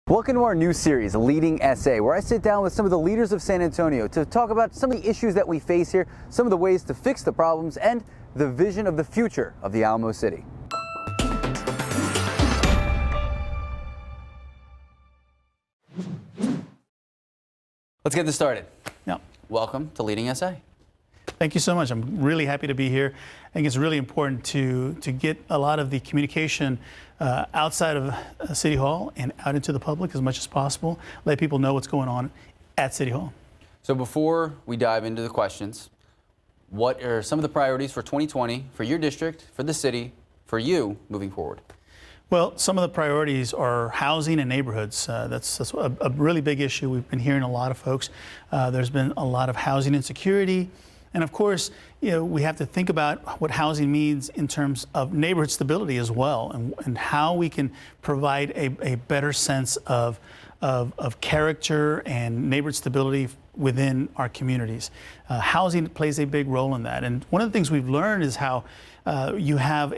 Welcome to our new series, Leading S.A., where I sit down with some of the leaders of San Antonio to talk about some of the issues that we face here, some of the ways to fix the problems, and the vision of the future of the Alamo City. Let's get this started. Yeah. Welcome to Leading S.A. Thank you so much. I'm really happy to be here. I think it's really important to get a lot of the communication outside of City Hall and out into the public as much as possible. Let people know what's going on at City Hall. So before we dive into the questions, what are some of the priorities for 2020 for your district, for the city, for you moving forward? Well, some of the priorities are housing and neighborhoods. That's a really big issue. We've been hearing a lot of folks. There's been a lot of housing insecurity. And of course, we have to think about what housing means in terms of neighborhood stability as well, and how we can provide a better sense of character and neighborhood stability within our communities. Housing plays a big role in that. And one of the things we've learned is how you have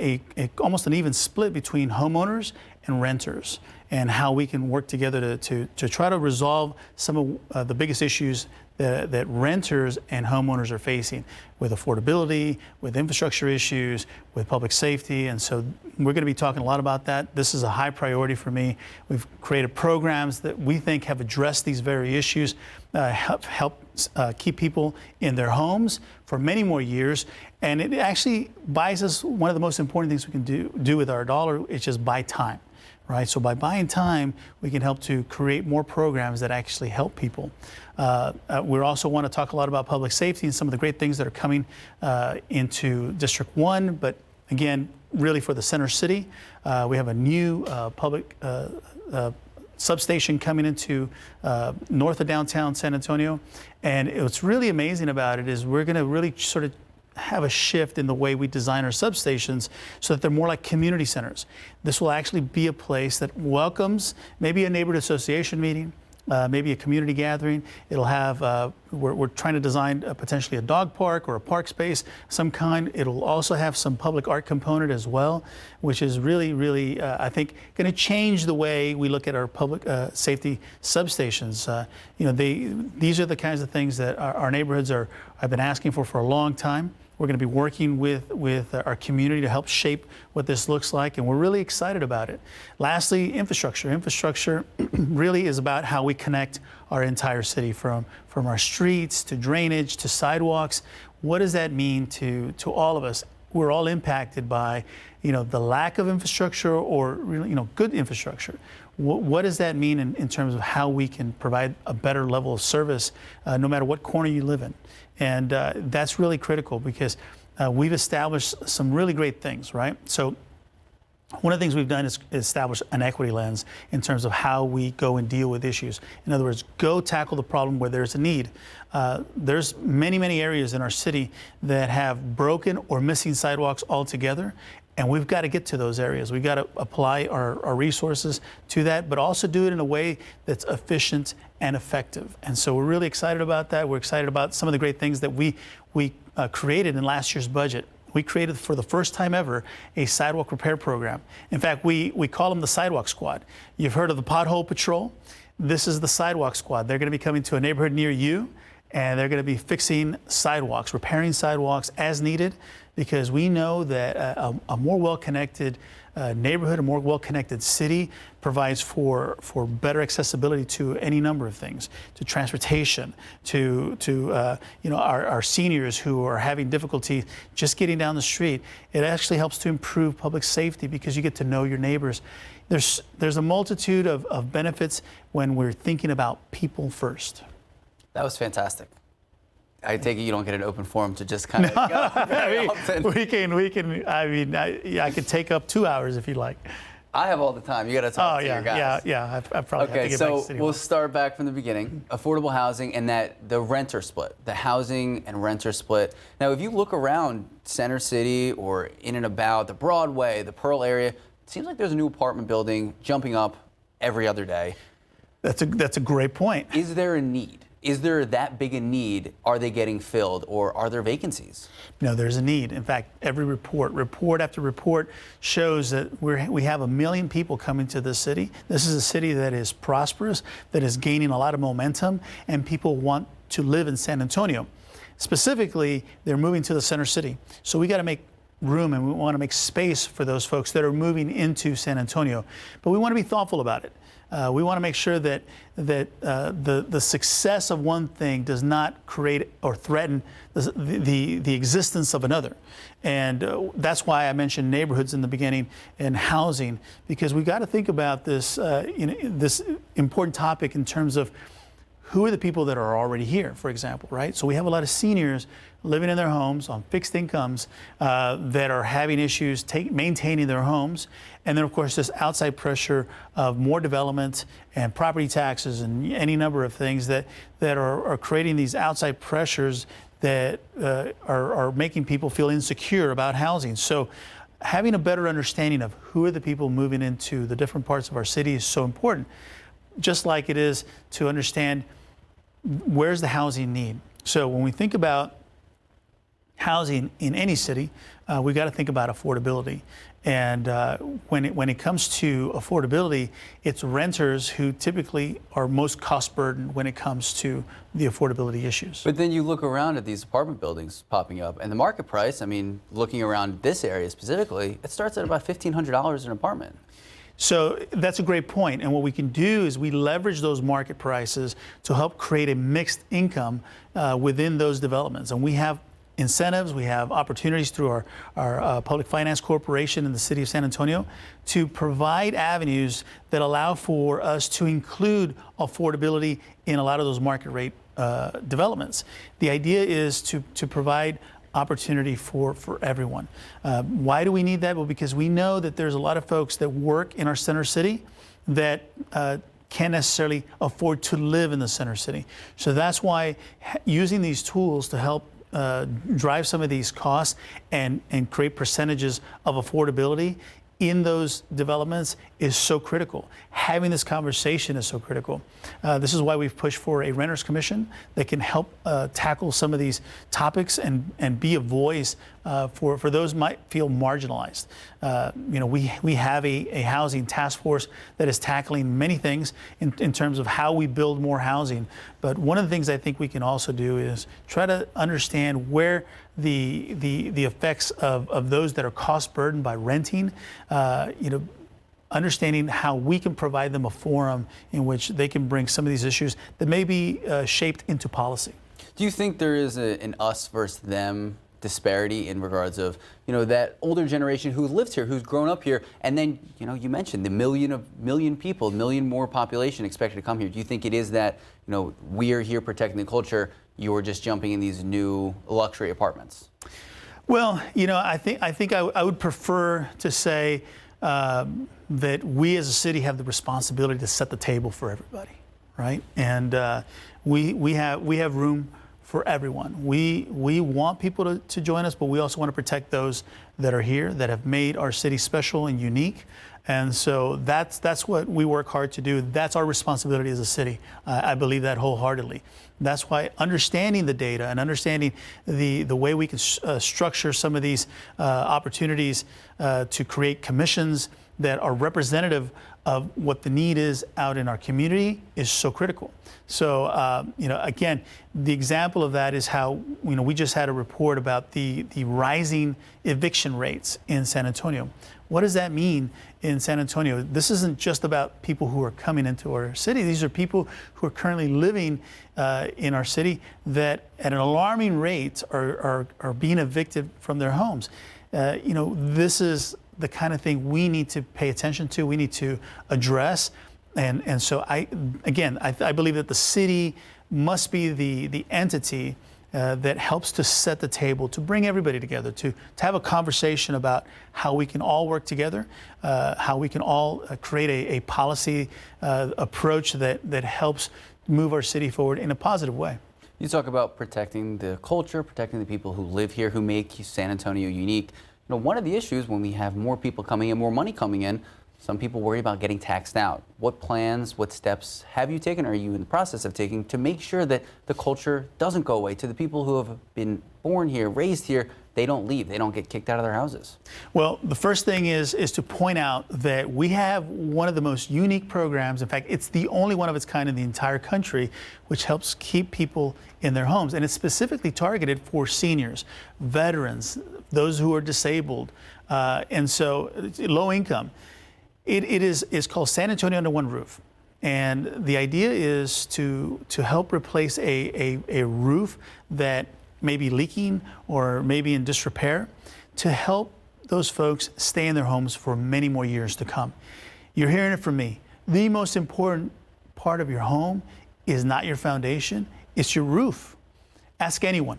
almost an even split between homeowners and renters, and how we can work together to try to resolve some of the biggest issues that renters and homeowners are facing with affordability, with infrastructure issues, with public safety. And so we're going to be talking a lot about that. This is a high priority for me. We've created programs that we think have addressed these very issues, help keep people in their homes for many more years. And it actually buys us one of the most important things we can do with our dollar, is just buy time. Right? So by buying time, we can help to create more programs that actually help people. We also want to talk a lot about public safety and some of the great things that are coming into District 1, but again, really for the center city. We have a new public substation coming into north of downtown San Antonio. And what's really amazing about it is we're going to really sort of have a shift in the way we design our substations so that they're more like community centers. This will actually be a place that welcomes maybe a neighborhood association meeting, maybe a community gathering. It'll have, we're trying to design potentially a dog park or a park space, some kind. It'll also have some public art component as well, which is really, I think, going to change the way we look at our public safety substations. These are the kinds of things that our neighborhoods have been asking for a long time. We're going to be working with our community to help shape what this looks like, and we're really excited about it. Lastly, infrastructure. Infrastructure really is about how we connect our entire city, from our streets to drainage to sidewalks. What does that mean to all of us? We're all impacted by the lack of infrastructure, or good infrastructure. What does that mean in terms of how we can provide a better level of service no matter what corner you live in? And that's really critical, because we've established some really great things, right? So one of the things we've done is establish an equity lens in terms of how we go and deal with issues. In other words, go tackle the problem where there's a need. There's many areas in our city that have broken or missing sidewalks altogether. And we've got to get to those areas. We've got to apply our resources to that, but also do it in a way that's efficient and effective. And so we're really excited about that. We're excited about some of the great things that we created in last year's budget. We created, for the first time ever, a sidewalk repair program. In fact, we call them the Sidewalk Squad. You've heard of the Pothole Patrol. This is the Sidewalk Squad. They're going to be coming to a neighborhood near you, and they're going to be fixing sidewalks, repairing sidewalks as needed, because we know that a more well-connected neighborhood, a more well-connected city provides for better accessibility to any number of things, to transportation, to our seniors who are having difficulty just getting down the street. It actually helps to improve public safety because you get to know your neighbors. There's a multitude of benefits when we're thinking about people first. That was fantastic. I take it you don't get an open forum to just kind of go very often. I could take up 2 hours if you like. I have all the time. You got to talk to your guys. Yeah. I probably have to get back to City Hall. We'll start back from the beginning. Affordable housing and the renter split, the housing and renter split. Now, if you look around Center City or in and about the Broadway, the Pearl area, it seems like there's a new apartment building jumping up every other day. That's a great point. Is there a need? is there that big a need? Are they getting filled, or are there vacancies? No, there's a need. In fact, every report after report shows that we have 1 million people coming to this city. This is a city that is prosperous, that is gaining a lot of momentum, and people want to live in San Antonio. Specifically, they're moving to the center city. So we got to make room, and we want to make space for those folks that are moving into San Antonio. But we want to be thoughtful about it. We want to make sure that the success of one thing does not create or threaten the existence of another. And that's why I mentioned neighborhoods in the beginning and housing, because we've got to think about this, this important topic in terms of who are the people that are already here, for example, right? So we have a lot of seniors living in their homes on fixed incomes that are having issues maintaining their homes. And then, of course, this outside pressure of more development and property taxes and any number of things that are creating these outside pressures that are making people feel insecure about housing. So having a better understanding of who are the people moving into the different parts of our city is so important, just like it is to understand where's the housing need. So when we think about housing in any city, we got to think about affordability. And when it comes to affordability, it's renters who typically are most cost burdened when it comes to the affordability issues. But then you look around at these apartment buildings popping up, and the market price, I mean, looking around this area specifically, it starts at about $1,500 an apartment. So that's a great point. And what we can do is we leverage those market prices to help create a mixed income within those developments. And we have incentives, we have opportunities through our Public Finance Corporation in the city of San Antonio to provide avenues that allow for us to include affordability in a lot of those market rate developments. The idea is to provide opportunity for everyone. Why do we need that? Well, because we know that there's a lot of folks that work in our center city that can't necessarily afford to live in the center city. So that's why using these tools to help drive some of these costs and create percentages of affordability in those developments is so critical. Having this conversation is so critical. This is why we've pushed for a renters commission that can help tackle some of these topics and be a voice for those who might feel marginalized. We have a housing task force that is tackling many things in terms of how we build more housing. But one of the things I think we can also do is try to understand where the effects of those that are cost burdened by renting, understanding how we can provide them a forum in which they can bring some of these issues that may be shaped into policy. Do you think there is an us versus them disparity in regards of, that older generation who lives here, who's grown up here, and then, you mentioned the million people, million more population expected to come here. Do you think it is that, we are here protecting the culture, you're just jumping in these new luxury apartments? Well, I think I would prefer to say that we as a city have the responsibility to set the table for everybody, right? And we have room for everyone. We want people to join us, but we also want to protect those that are here, that have made our city special and unique. And so that's what we work hard to do. That's our responsibility as a city. I believe that wholeheartedly. That's why understanding the data and understanding the way we can structure some of these opportunities to create commissions that are representative of what the need is out in our community is so critical. So, again, the example of that is how, we just had a report about the rising eviction rates in San Antonio. What does that mean in San Antonio? This isn't just about people who are coming into our city. These are people who are currently living in our city that at an alarming rate are being evicted from their homes. This is the kind of thing we need to pay attention to, we need to address. And so I believe that the city must be the entity that helps to set the table, to bring everybody together, to have a conversation about how we can all work together, how we can all create a policy approach that helps move our city forward in a positive way. You talk about protecting the culture, protecting the people who live here, who make San Antonio unique. One of the issues when we have more people coming in, more money coming in, Some people worry about getting taxed out. What plans, what steps have you taken, or are you in the process of taking, to make sure that the culture doesn't go away? To the people who have been born here, raised here, they don't leave, they don't get kicked out of their houses. Well, the first thing is to point out that we have one of the most unique programs. In fact, it's the only one of its kind in the entire country, which helps keep people in their homes. And it's specifically targeted for seniors, veterans, those who are disabled, and so low income. It is called San Antonio Under One Roof. And the idea is to help replace a roof that may be leaking or maybe in disrepair, to help those folks stay in their homes for many more years to come. You're hearing it from me. The most important part of your home is not your foundation, it's your roof. Ask anyone.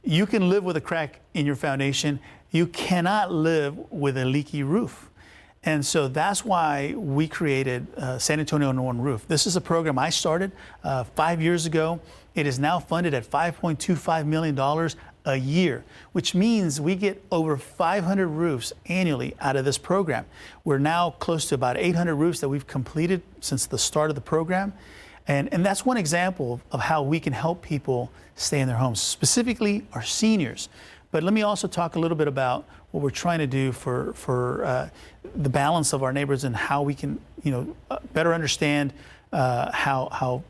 You can live with a crack in your foundation. You cannot live with a leaky roof. And so that's why we created San Antonio Under One Roof. This is a program I started 5 years ago. It is now funded at $5.25 million a year, which means we get over 500 roofs annually out of this program. We're now close to about 800 roofs that we've completed since the start of the program. And that's one example of how we can help people stay in their homes, specifically our seniors. But let me also talk a little bit about what we're trying to do for the balance of our neighborhoods and how we can, better understand how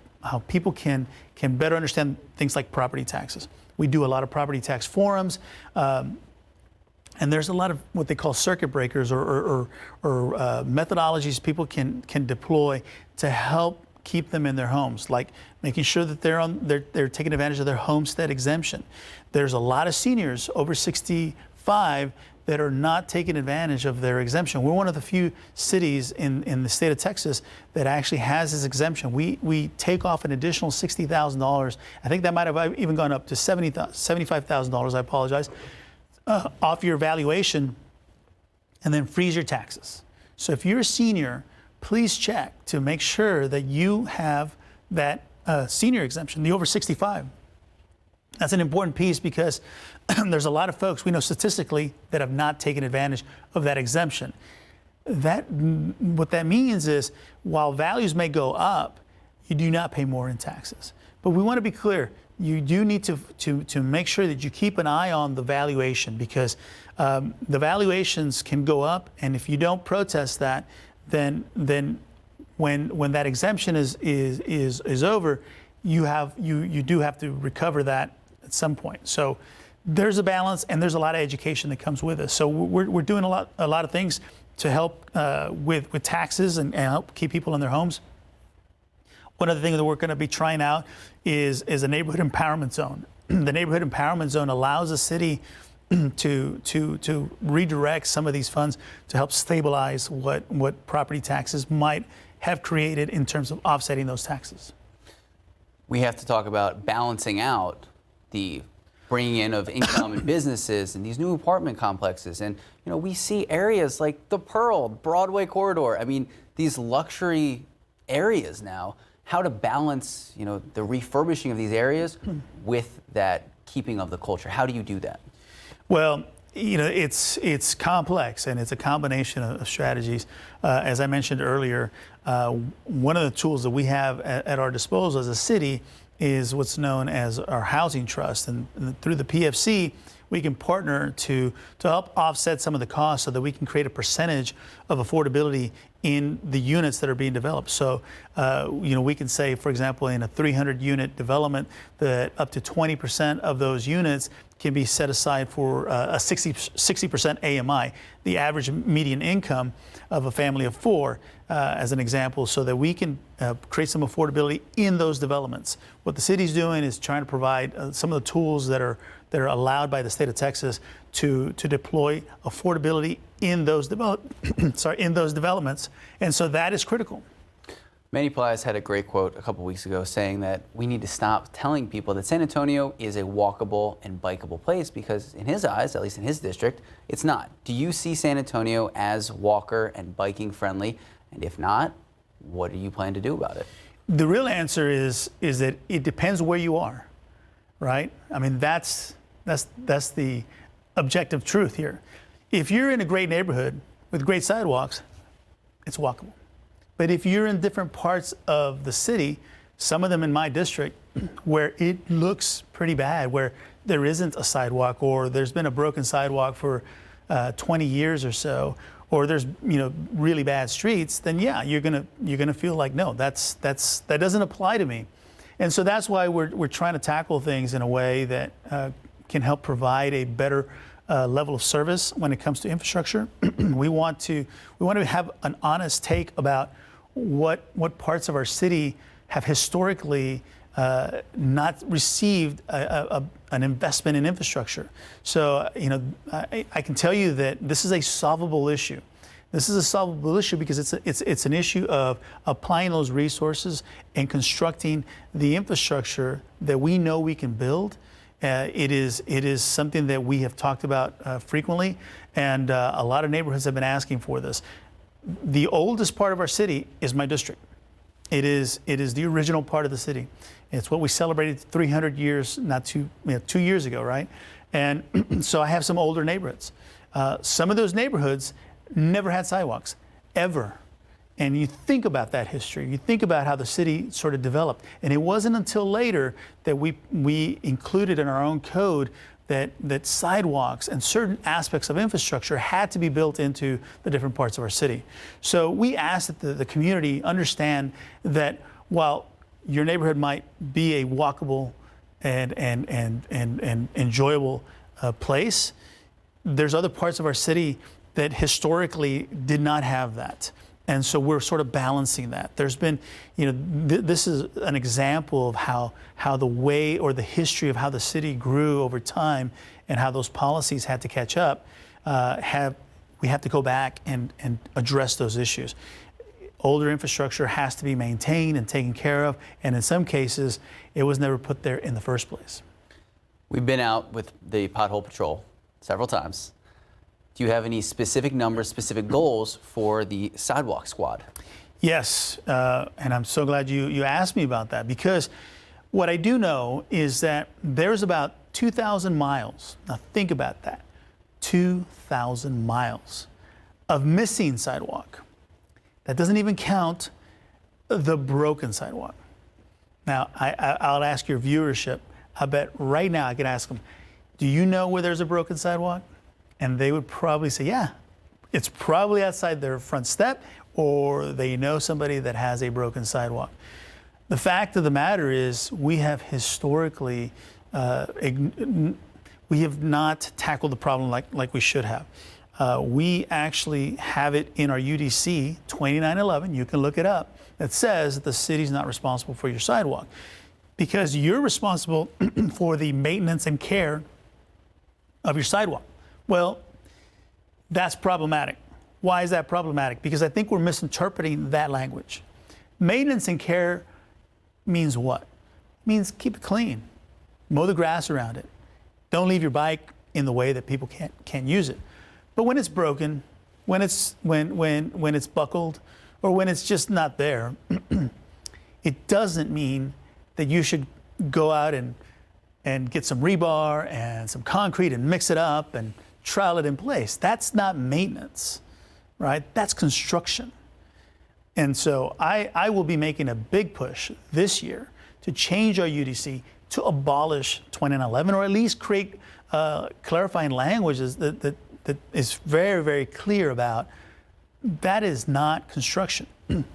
people can better understand things like property taxes. We do a lot of property tax forums, and there's a lot of what they call circuit breakers or methodologies people can deploy to help keep them in their homes, like making sure that they're taking advantage of their homestead exemption. There's a lot of seniors over 65 that are not taking advantage of their exemption. We're one of the few cities in the state of Texas that actually has this exemption. We take off an additional $60,000. I think that might have even gone up to $75,000, I apologize, off your valuation, and then freeze your taxes. So if you're a senior, please check to make sure that you have that senior exemption, the over 65. That's an important piece because there's a lot of folks we know statistically that have not taken advantage of that exemption. What that means is while values may go up, you do not pay more in taxes. But we want to be clear, you do need to make sure that you keep an eye on the valuation, because the valuations can go up, and if you don't protest that, then when that exemption is over, you do have to recover that at some point. So there's a balance, and there's a lot of education that comes with it. So we're doing a lot of things to help with taxes and help keep people in their homes. One of the things that we're going to be trying out is a neighborhood empowerment zone. The neighborhood empowerment zone allows the city to redirect some of these funds to help stabilize what property taxes might have created in terms of offsetting those taxes. We have to talk about balancing out the bringing in of income and businesses and these new apartment complexes. And we see areas like the Pearl, Broadway corridor. I mean, these luxury areas now. How to balance, the refurbishing of these areas with that keeping of the culture. How do you do that? Well, it's complex, and it's a combination of strategies. As I mentioned earlier, one of the tools that we have at our disposal as a city is what's known as our housing trust, and through the PFC, we can partner to help offset some of the costs so that we can create a percentage of affordability in the units that are being developed. So, we can say, for example, in a 300-unit development, that up to 20% of those units can be set aside for a 60% AMI, the average median income of a family of four, as an example, so that we can create some affordability in those developments. What the city's doing is trying to provide some of the tools that are allowed by the state of Texas to deploy affordability in those developments, and so that is critical. Manny Pelaez had a great quote a couple weeks ago saying that we need to stop telling people that San Antonio is a walkable and bikeable place, because in his eyes, at least in his district, it's not. Do you see San Antonio as walker and biking friendly? And if not, what do you plan to do about it? The real answer is that it depends where you are, right? I mean, that's the objective truth here. If you're in a great neighborhood with great sidewalks, it's walkable. But if you're in different parts of the city, some of them in my district, where it looks pretty bad, where there isn't a sidewalk, or there's been a broken sidewalk for 20 years or so, or there's really bad streets, then yeah, you're gonna feel like, no, that doesn't apply to me. And so that's why we're trying to tackle things in a way that can help provide a better level of service when it comes to infrastructure. We want to have an honest take about what parts of our city have historically not received an investment in infrastructure. So, I can tell you that this is a solvable issue. This is a solvable issue because it's an issue of applying those resources and constructing the infrastructure that we know we can build. It is something that we have talked about frequently, and a lot of neighborhoods have been asking for this. The oldest part of our city is my district. It is the original part of the city. It's what we celebrated 300 years, 2 years ago, right? And so I have some older neighborhoods. Some of those neighborhoods never had sidewalks, ever. And you think about that history. You think about how the city sort of developed. And it wasn't until later that we included in our own code that sidewalks and certain aspects of infrastructure had to be built into the different parts of our city. So we asked that the community understand that while your neighborhood might be a walkable and enjoyable place, there's other parts of our city that historically did not have that. And so we're sort of balancing that. There's been, this is an example of how the way or the history of how the city grew over time and how those policies had to catch up. We have to go back and address those issues. Older infrastructure has to be maintained and taken care of, and in some cases, it was never put there in the first place. We've been out with the pothole patrol several times. Do you have any specific numbers, specific goals for the sidewalk squad? Yes, and I'm so glad you asked me about that, because what I do know is that there's about 2,000 miles, now think about that, 2,000 miles of missing sidewalk. That doesn't even count the broken sidewalk. Now, I'll ask your viewership, I bet right now I could ask them, do you know where there's a broken sidewalk? And they would probably say, yeah, it's probably outside their front step, or they know somebody that has a broken sidewalk. The fact of the matter is we have historically, we have not tackled the problem like we should have. We actually have it in our UDC 2911, you can look it up, that says that the city's not responsible for your sidewalk because you're responsible for the maintenance and care of your sidewalk. Well, that's problematic. Why is that problematic? Because I think we're misinterpreting that language. Maintenance and care means what? It means keep it clean, mow the grass around it. Don't leave your bike in the way that people can't use it. But when it's broken, when it's buckled, or when it's just not there, it doesn't mean that you should go out and get some rebar and some concrete and mix it up and trowel it in place. That's not maintenance, right? That's construction. And so I will be making a big push this year to change our UDC to abolish 2911, or at least create clarifying languages that is very, very clear about that is not construction.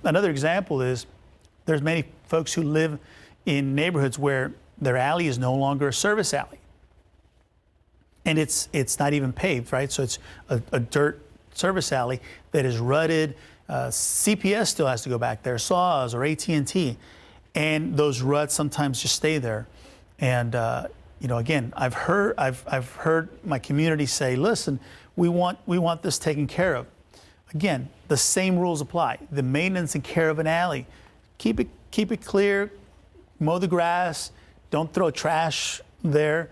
Another example is there's many folks who live in neighborhoods where their alley is no longer a service alley. And it's not even paved, right? So it's a dirt service alley that is rutted. CPS still has to go back there, SAWS or AT&T. And those ruts sometimes just stay there. And again, I've heard my community say, listen, we want this taken care of. Again, the same rules apply. The maintenance and care of an alley. Keep it clear, mow the grass, don't throw trash there.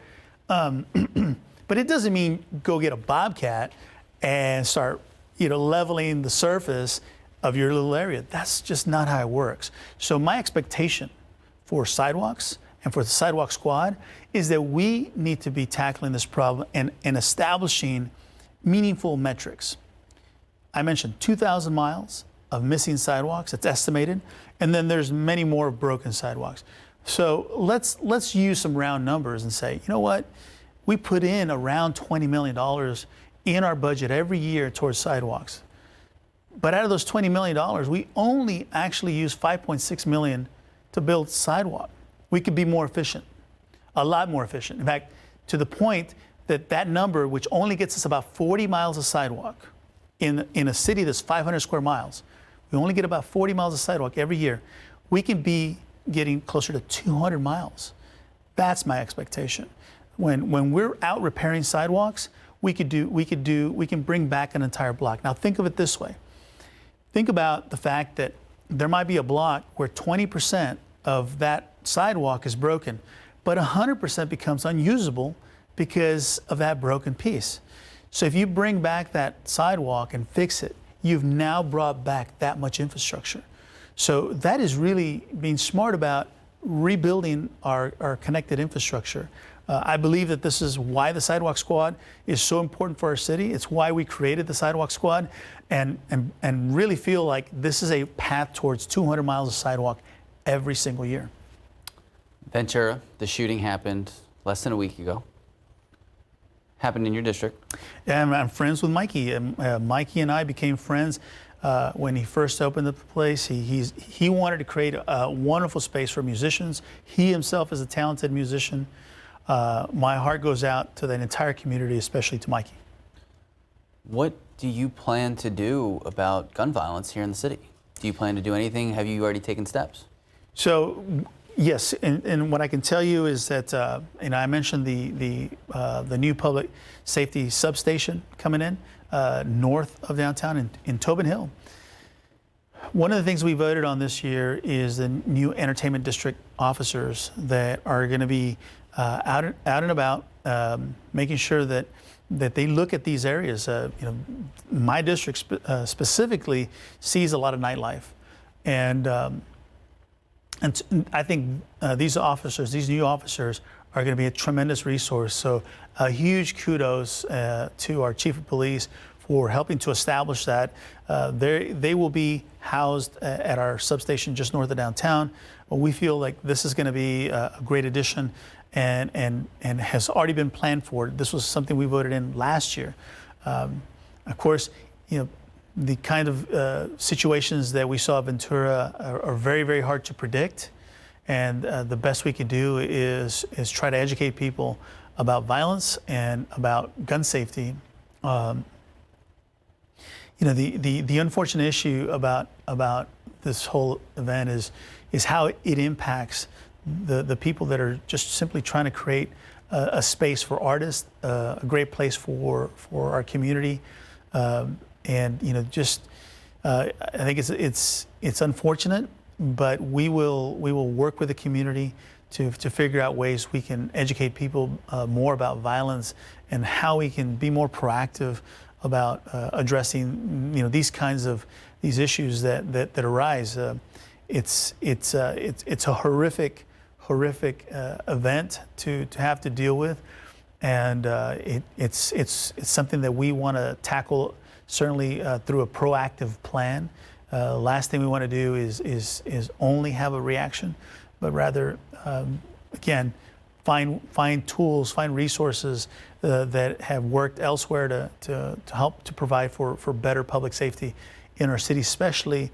But it doesn't mean go get a bobcat and start leveling the surface of your little area. That's just not how it works. So my expectation for sidewalks and for the sidewalk squad is that we need to be tackling this problem and establishing meaningful metrics. I mentioned 2,000 miles of missing sidewalks. It's estimated. And then there's many more broken sidewalks. So let's use some round numbers and say, you know what? We put in around $20 million in our budget every year towards sidewalks. But out of those $20 million, we only actually use $5.6 million to build sidewalk. We could be more efficient, a lot more efficient. In fact, to the point that that number, which only gets us about 40 miles of sidewalk in a city that's 500 square miles, we only get about 40 miles of sidewalk every year. We can be getting closer to 200 miles. That's my expectation. When we're out repairing sidewalks, we can bring back an entire block. Now think of it this way. Think about the fact that there might be a block where 20% of that sidewalk is broken, but 100% becomes unusable because of that broken piece. So if you bring back that sidewalk and fix it, you've now brought back that much infrastructure. So that is really being smart about rebuilding our connected infrastructure. I believe that this is why the Sidewalk Squad is so important for our city. It's why we created the Sidewalk Squad, and really feel like this is a path towards 200 miles of sidewalk every single year. Ventura, the shooting happened less than a week ago. Happened in your district. Yeah, I'm friends with Mikey. Mikey and I became friends when he first opened the place. He wanted to create a wonderful space for musicians. He himself is a talented musician. My heart goes out to that entire community, especially to Mikey. What do you plan to do about gun violence here in the city? Do you plan to do anything? Have you already taken steps? So, yes, and what I can tell you is that, I mentioned the new public safety substation coming in north of downtown in Tobin Hill. One of the things we voted on this year is the new entertainment district officers that are going to be out and about, making sure that they look at these areas. My district specifically sees a lot of nightlife, and I think these new officers, are going to be a tremendous resource. So a huge kudos to our chief of police for helping to establish that. They will be housed at our substation just north of downtown. We feel like this is going to be a great addition, and has already been planned for. This was something we voted in last year. Of course, the kind of situations that we saw at Ventura are very, very hard to predict. And the best we can do is try to educate people about violence and about gun safety. The unfortunate issue about this whole event is how it impacts the people that are just simply trying to create a space for artists, a great place for our community. I think it's unfortunate, but we will work with the community to figure out ways we can educate people more about violence and how we can be more proactive about addressing these issues that arise. It's a horrific event to have to deal with, and it's something that we want to tackle certainly through a proactive plan. Last thing we want to do is only have a reaction, but rather again find tools, find resources that have worked elsewhere to help to provide for better public safety in our city, especially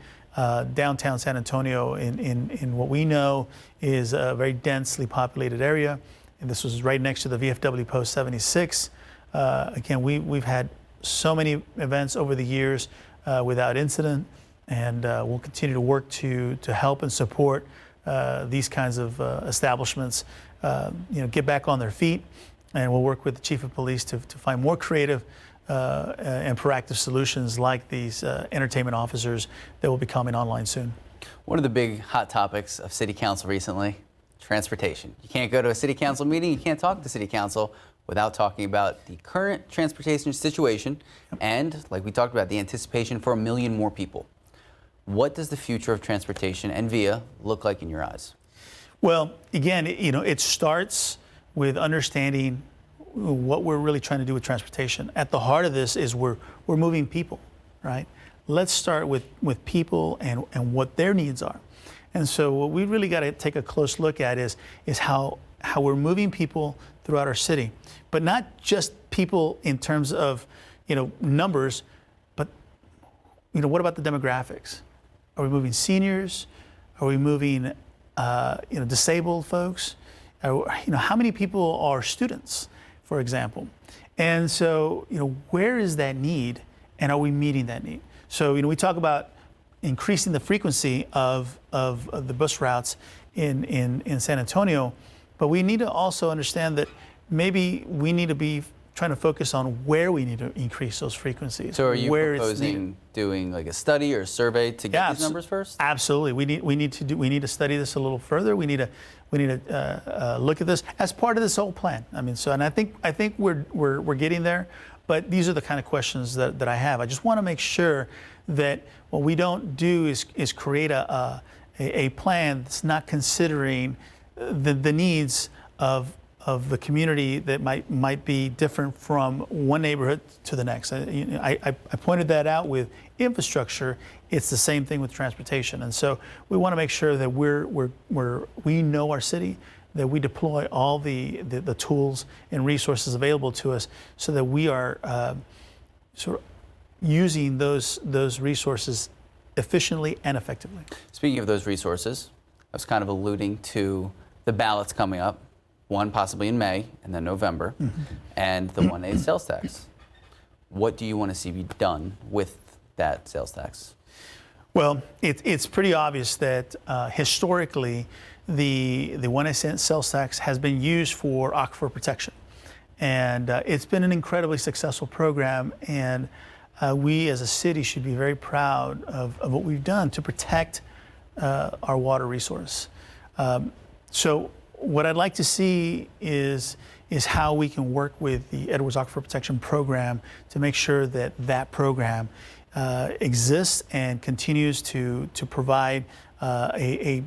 downtown San Antonio in what we know is a very densely populated area. And this was right next to the VFW Post 76. Again, we've had so many events over the years without incident, and we'll continue to work to help and support these kinds of establishments get back on their feet, and we'll work with the chief of police to find more creative and proactive solutions like these entertainment officers that will be coming online soon. One of the big hot topics of City Council recently, transportation. You can't go to a City Council meeting, you can't talk to City Council without talking about the current transportation situation and, like we talked about, the anticipation for 1 million more people. What does the future of transportation and VIA look like in your eyes? Well, again, it starts with understanding what we're really trying to do with transportation. At the heart of this is we're moving people, right? let's start with people and what their needs are. And so what we really got to take a close look at is how we're moving people throughout our city, but not just people in terms of, numbers, but, what about the demographics? Are we moving seniors? Are we moving, disabled folks? How many people are students, for example? And so, where is that need, and are we meeting that need? So, we talk about increasing the frequency of the bus routes in San Antonio, but we need to also understand that maybe we need to be trying to focus on where we need to increase those frequencies. So are you where proposing doing like a study or a survey to get these numbers first? Absolutely. We need to study this a little further. We need to look at this as part of this whole plan. I mean, and I think we're getting there, but these are the kind of questions that I have. I just want to make sure that what we don't do is create a plan that's not considering the needs of the community that might be different from one neighborhood to the next. I pointed that out with infrastructure. It's the same thing with transportation, and so we want to make sure that we know our city, that we deploy all the tools and resources available to us, so that we are sort of using those resources efficiently and effectively. Speaking of those resources, I was kind of alluding to the ballots coming up. One possibly in May and then November, and the 1/8 sales tax. What do you want to see be done with that sales tax? Well, it's pretty obvious that historically the 1/8 sales tax has been used for Aquifer Protection, and it's been an incredibly successful program, and we as a city should be very proud of what we've done to protect our water resource. So what I'd like to see is how we can work with the Edwards Aquifer Protection Program to make sure that program exists and continues to provide to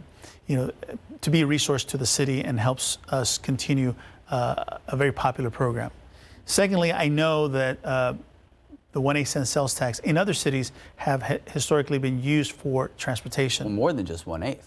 be a resource to the city and helps us continue a very popular program. Secondly, I know that the 1/8 sales tax in other cities have historically been used for transportation. Well, more than just 1/8.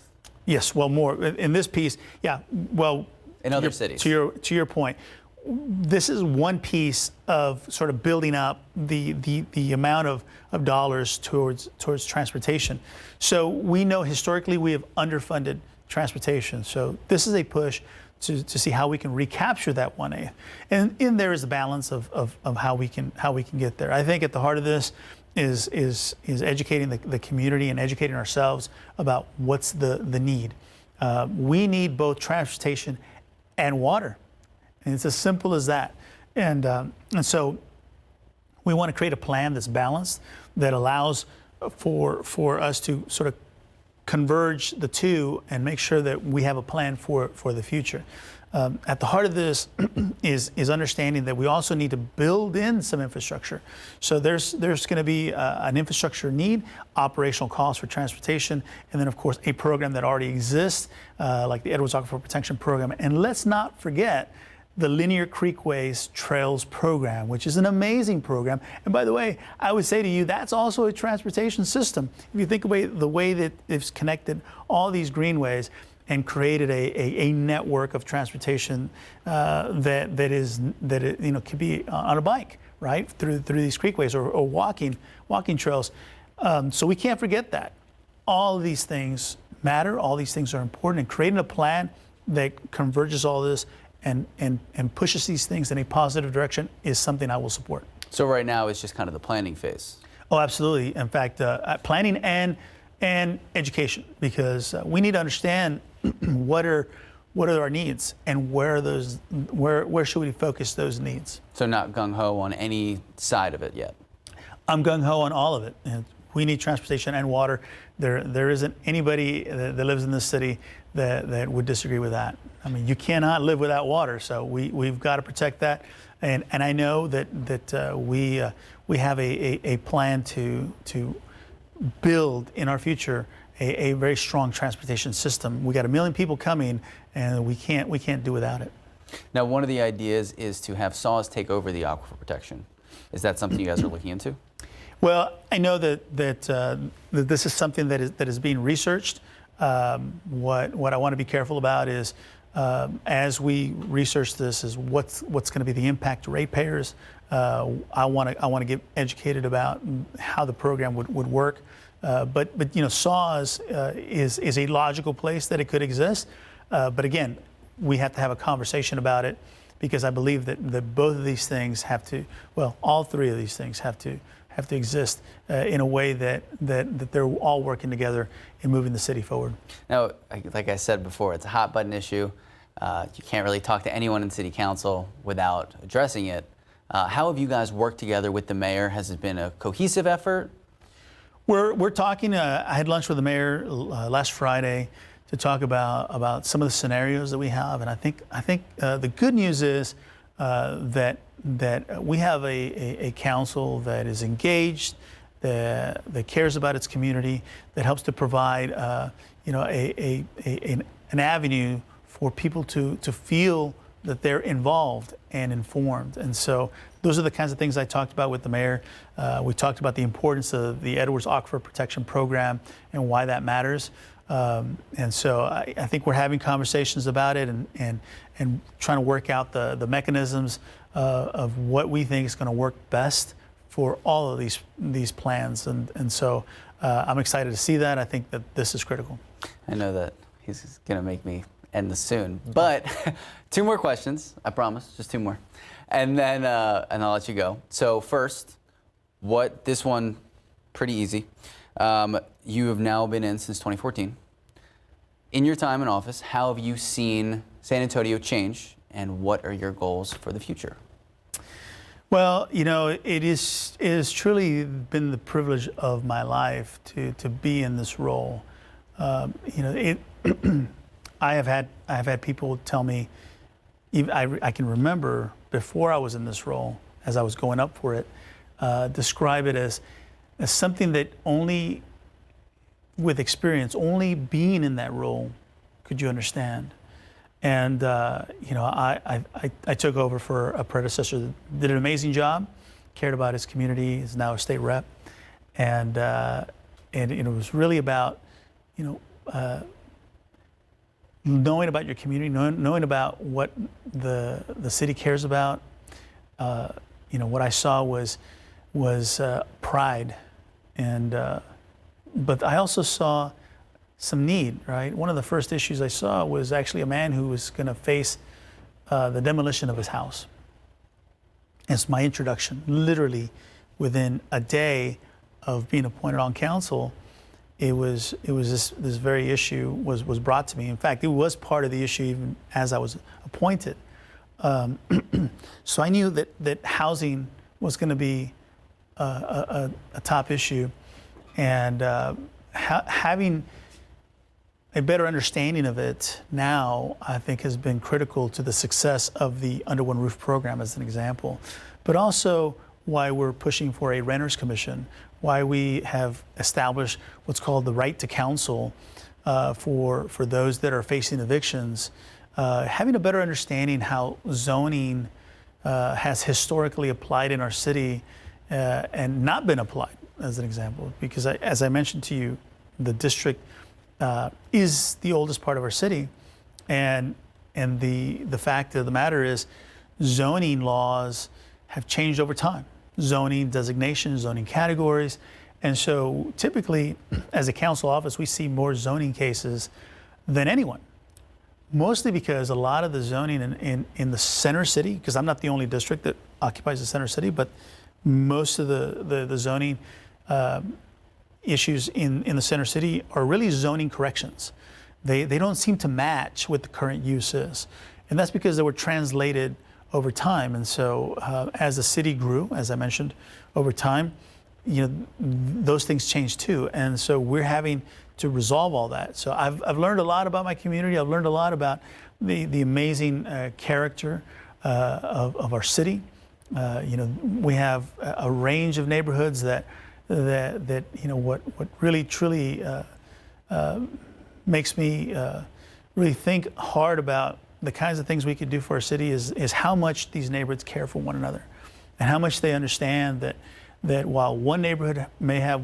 Yes, well, more in this piece, yeah. Well, in other cities. To your point, this is one piece of sort of building up the amount of dollars towards transportation. So we know historically we have underfunded transportation. So this is a push to see how we can recapture that 1/8, and in there is a balance of how we can get there. I think at the heart of this is educating the community and educating ourselves about what's the need. We need both transportation and water, and it's as simple as that. And so we want to create a plan that's balanced, that allows for us to sort of converge the two and make sure that we have a plan for the future. At the heart of this is understanding that we also need to build in some infrastructure. So there's going to be an infrastructure need, operational costs for transportation, and then of course a program that already exists, like the Edwards Aquifer Protection Program. And let's not forget the Linear Creekways Trails Program, which is an amazing program. And by the way, I would say to you, that's also a transportation system. If you think about the way that it's connected all these greenways and created a network of transportation that could be on a bike, right, through these creekways or walking trails. So we can't forget that. All of these things matter. All these things are important. And creating a plan that converges all this and pushes these things in a positive direction is something I will support. So right now it's just kind of the planning phase. Oh, absolutely. In fact, planning and education, because we need to understand what are our needs and where should we focus those needs. So not gung-ho on any side of it yet? I'm gung-ho on all of it. And we need transportation and water. There isn't anybody that lives in this city that would disagree with that. I mean, you cannot live without water, so we've got to protect that. And I know that we have a plan to build in our future a very strong transportation system. We got 1 million people coming, and we can't do without it. Now, one of the ideas is to have SAWs take over the aquifer protection. Is that something you guys are looking into? Well, I know that this is something that is being researched. What I want to be careful about is, as we research this, is what's going to be the impact to ratepayers. I want to get educated about how the program would work. But you know, SAWS is a logical place that it could exist. But again, we have to have a conversation about it, because I believe that both of these things have to, well, all three of these things have to exist in a way that they're all working together in moving the city forward. Now, like I said before, it's a hot button issue. You can't really talk to anyone in City Council without addressing it. How have you guys worked together with the mayor? Has it been a cohesive effort? We're talking. I had lunch with the mayor last Friday to talk about some of the scenarios that we have, and I think the good news is that we have a council that is engaged, that cares about its community, that helps to provide you know, an avenue for people to feel that they're involved and informed. And so those are the kinds of things I talked about with the mayor. We talked about the importance of the Edwards Aquifer Protection Program and why that matters. And so I think we're having conversations about it and trying to work out the mechanisms of what we think is going to work best for all of these plans. And so I'm excited to see that. I think that this is critical. I know that he's going to make me end this soon, but 2 more questions, I promise, just 2 more. And then I'll let you go. So first, this one, pretty easy. You have now been in since 2014. In your time in office, how have you seen San Antonio change, and what are your goals for the future? Well, you know, it is truly been the privilege of my life to be in this role. You know, I have had people tell me, I can remember before I was in this role, as I was going up for it, describe it as something that only with experience, only being in that role could you understand. And you know, I took over for a predecessor that did an amazing job, cared about his community, is now a state rep, and it was really about, you know, knowing about your community, knowing about what the city cares about. You know, what I saw was pride, and but I also saw some need, right? One of the first issues I saw was actually a man who was going to face the demolition of his house. It's my introduction. Literally, within a day of being appointed on council, it was this very issue was brought to me. In fact, it was part of the issue even as I was appointed. So I knew that housing was going to be a top issue, and having a better understanding of it now, I think, has been critical to the success of the Under One Roof program, as an example, but also why we're pushing for a renters commission, why we have established what's called the right to counsel for those that are facing evictions, having a better understanding how zoning has historically applied in our city and not been applied, as an example, because as I mentioned to you, the district is the oldest part of our city, and the fact of the matter is zoning laws have changed over time. Zoning designations, zoning categories, and so typically as a council office we see more zoning cases than anyone, mostly because a lot of the zoning in the center city, because I'm not the only district that occupies the center city, but most of the zoning issues in the center city are really zoning corrections. They don't seem to match what the current use is, and that's because they were translated over time. And so as the city grew, as I mentioned, over time, you know, those things change too, and so we're having to resolve all that. So I've learned a lot about my community. I've learned a lot about the amazing character of our city. You know, we have a range of neighborhoods that you know, what really truly makes me really think hard about the kinds of things we could do for our city is how much these neighborhoods care for one another, and how much they understand that while one neighborhood may have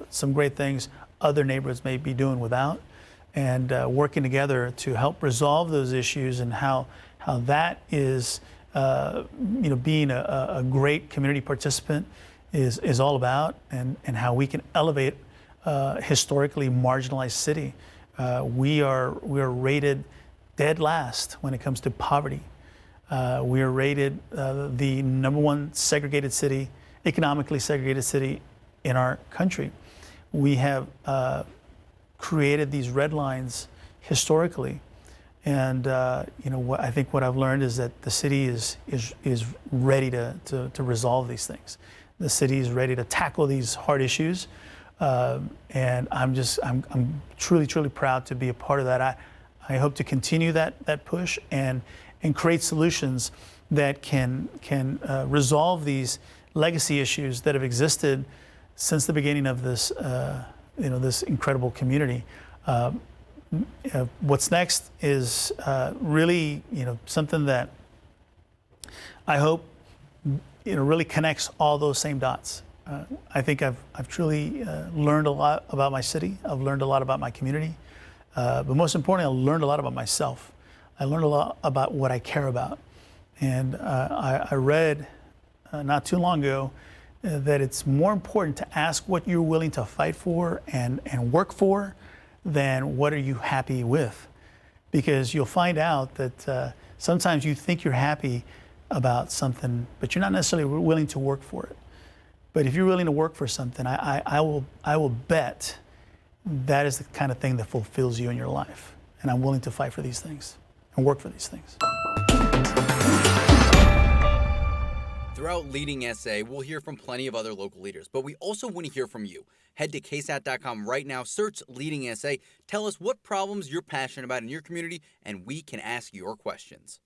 some great things, other neighborhoods may be doing without, and working together to help resolve those issues, and how that is, being a great community participant is all about, and how we can elevate historically marginalized city. We are rated dead last when it comes to poverty. We are rated the #1 segregated city, economically segregated city in our country. We have created these red lines historically, and I think what I've learned is that the city is ready to resolve these things. The city is ready to tackle these hard issues, and I'm truly proud to be a part of that. I hope to continue that push and create solutions that can resolve these legacy issues that have existed since the beginning of this this incredible community. What's next is really something that I hope really connects all those same dots. I think I've truly learned a lot about my city. I've learned a lot about my community, but most importantly, I learned a lot about myself. I learned a lot about what I care about, and I read not too long ago that it's more important to ask what you're willing to fight for and work for than what are you happy with, because you'll find out that sometimes you think you're happy about something, but you're not necessarily willing to work for it. But if you're willing to work for something, I will bet that is the kind of thing that fulfills you in your life. And I'm willing to fight for these things and work for these things. Throughout Leading S.A., we'll hear from plenty of other local leaders, but we also want to hear from you. Head to ksat.com right now, search Leading S.A., tell us what problems you're passionate about in your community, and we can ask your questions.